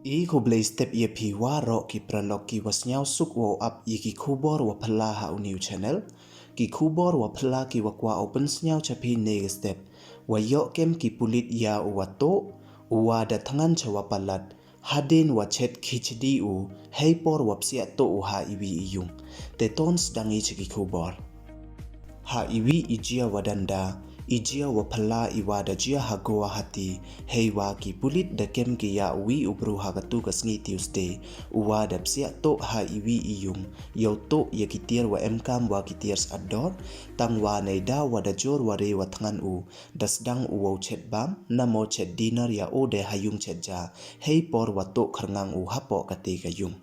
E ko blay step ye pi wa ro ki pralog ki was nyao suk wo up ye ki kubor wa phala ha new channel ki kubor wa phala ki wa kwa open nyao chapi ne step wa yo kem ki pulit ya wa to wa da thangan chawa palat hadien wa chet khichdi u hei por wa psia to u ha iwi iyung te tons dangi chi ki kubor ha iwi ijia wadanda ijia wa phala iwa da jia hagoa hati heiwa ki pulit da kem ki ya wi ubru hagatu kasngi Tuesday uwa da psia to ha iwi iyung yo to ye kitier wa emkam wa kitiers ador tangwa nei da wa da jor wa re wa thangan u dasdang uwo jaitbaam namo chet dinner ya ode hayung chetja hei por wa to kharngang u hapo kate kayung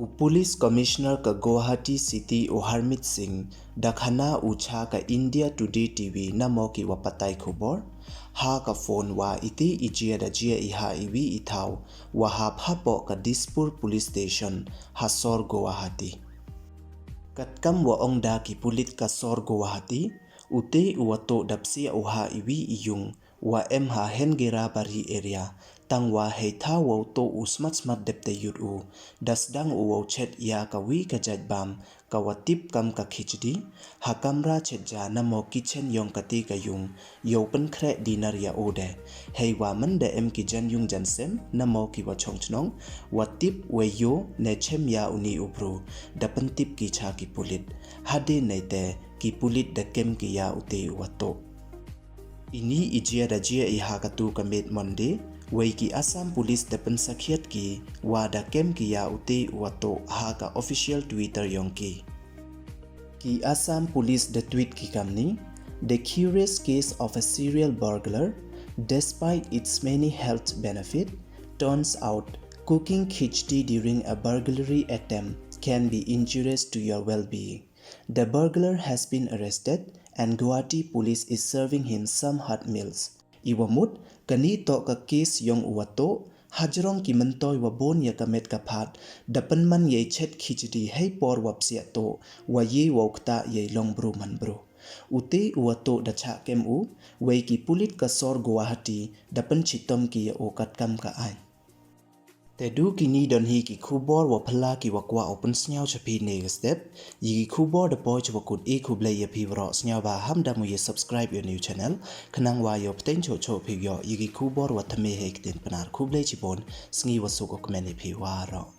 Police Commissioner ka Guwahati City o Harmit Singh dakhana u Chah ka India Today TV namo ki wapatai khubor ha ka phone wa iti ijia da jia iha iwi ithaw wa hapo ka Dispur Police Station Hasor Guwahati katkam wa ongda ki pulit ka Sor Guwahati ute uwato dapsia uha iwi iyung wa emha hengera bari area tangwa heitha wo to usmat depte yut u dasdang u chet ya ka wi ka jaitbaam ka watip kam ka khichdi hakamra chetja namo kitchen yong kati ka yung yo pen khre dinner ya ode heiwa mande em ki jan yung jansem namo ki wa chongchnong watip we yo ne chem ya uni ubru dapen tip ki cha ki pulit hade neite ki pulit da kem ki ya ute wato ini ijia da jia iha katu kamet monde wei ki Assam Police dapen sakhiat ki wa da kem ki ya ute wato ha ka official Twitter yongki ki Assam Police the tweet ki kamni the curious case of a serial burglar despite its many health benefit turns out cooking khichdi during a burglary attempt can be injurious to your well-being. The burglar has been arrested and Guwahati police is serving him some hot meals. Iwamut kani to ka case yong uwato hajrong ki mentoy wa bon ya kamet kaphat dapan man ye chet khichdi hei por wapsia to wa ye wokta ye longbru manbru ute uwato da cha kem u wei ki pulit ka Sor Guwahati dapan chitom ki o katkam ka ai Tedu kini don hi ki kubor wa phala ki wa kwa open snyao chapi ne step yi kubor da poi chwa kut e kuble ye pi wro snyao ba hamda mu ye subscribe your new channel khanang wa yo pten cho pi yo yi kubor wa thame hek tin panar kuble chibon sngi wa su ko comment pi wa ro